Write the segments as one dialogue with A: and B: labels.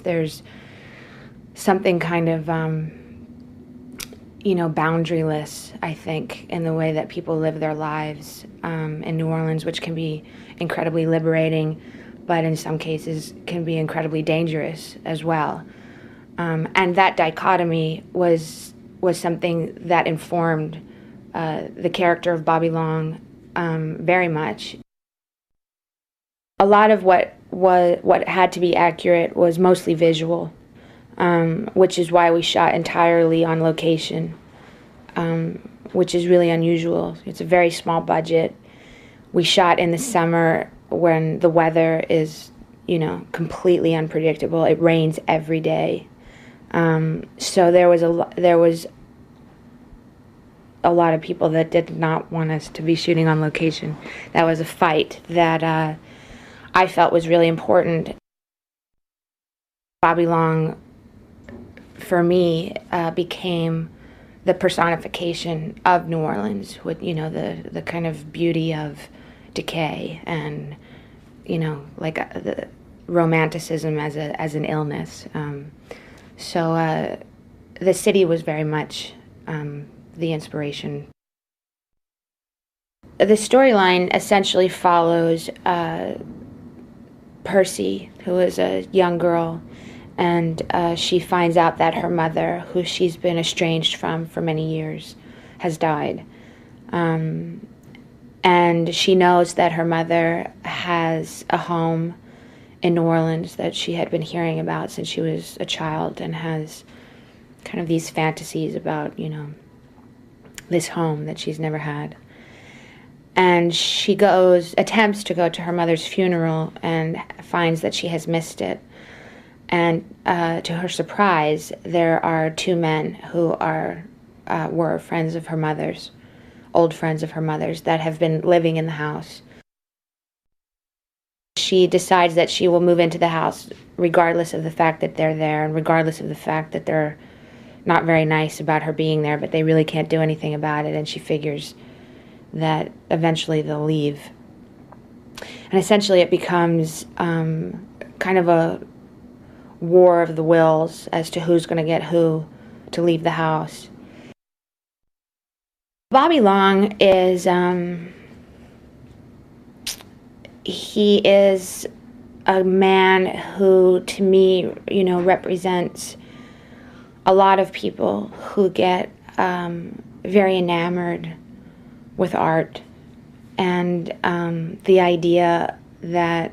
A: There's something kind of, boundaryless, I think, in the way that people live their lives in New Orleans, which can be incredibly liberating, but in some cases can be incredibly dangerous as well. And that dichotomy was something that informed the character of Bobby Long very much. A lot of what had to be accurate was mostly visual, which is why we shot entirely on location, which is really unusual. It's a very small budget. We shot in the summer when the weather is, completely unpredictable. It rains every day. So there was a lot of people that did not want us to be shooting on location. That was a fight that I felt was really important. Bobby Long, for me, became the personification of New Orleans with, the kind of beauty of decay and, the romanticism as an illness. So the city was very much the inspiration. The storyline essentially follows Percy, who is a young girl, and she finds out that her mother, who she's been estranged from for many years, has died. And she knows that her mother has a home in New Orleans that she had been hearing about since she was a child, and has kind of these fantasies about, this home that she's never had. And she attempts to go to her mother's funeral and finds that she has missed it. And to her surprise, there are two men who were friends of her mother's, old friends of her mother's, that have been living in the house. She decides that she will move into the house regardless of the fact that they're there, and regardless of the fact that they're not very nice about her being there, but they really can't do anything about it, and she figures that eventually they'll leave. And essentially it becomes kind of a war of the wills as to who's going to get who to leave the house. Bobby Long is, he is a man who, to me, represents a lot of people who get very enamored with art, and the idea that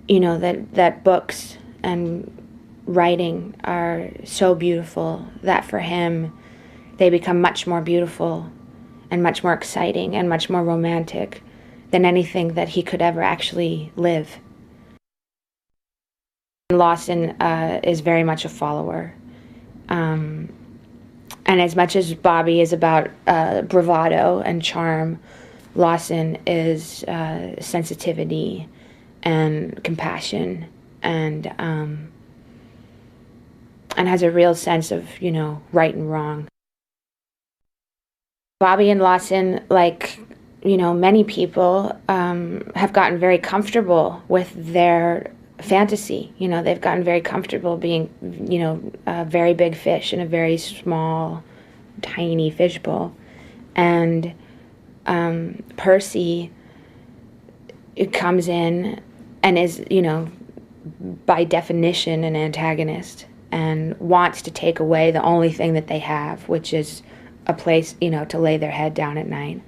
A: that books and writing are so beautiful that for him they become much more beautiful and much more exciting and much more romantic than anything that he could ever actually live. Lawson is very much a follower. And as much as Bobby is about bravado and charm, Lawson is sensitivity and compassion, and has a real sense of, right and wrong. Bobby and Lawson, like, many people, have gotten very comfortable with their fantasy. They've gotten very comfortable being, a very big fish in a very small, tiny fishbowl. And Percy comes in and is, by definition, an antagonist, and wants to take away the only thing that they have, which is a place, to lay their head down at night.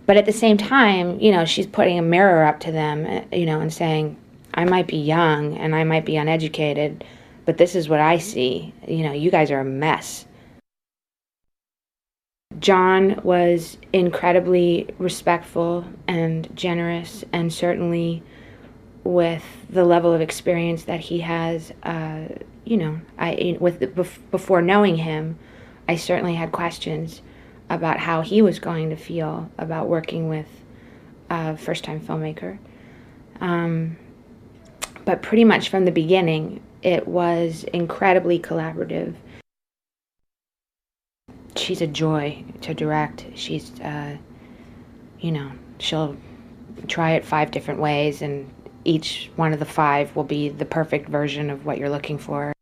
A: But at the same time, she's putting a mirror up to them, and saying, I might be young and I might be uneducated, but this is what I see. You guys are a mess. John was incredibly respectful and generous, and certainly with the level of experience that he has, before knowing him, I certainly had questions about how he was going to feel about working with a first-time filmmaker. But pretty much from the beginning, it was incredibly collaborative. She's a joy to direct. She's, she'll try it 5 different ways, and each one of the five will be the perfect version of what you're looking for.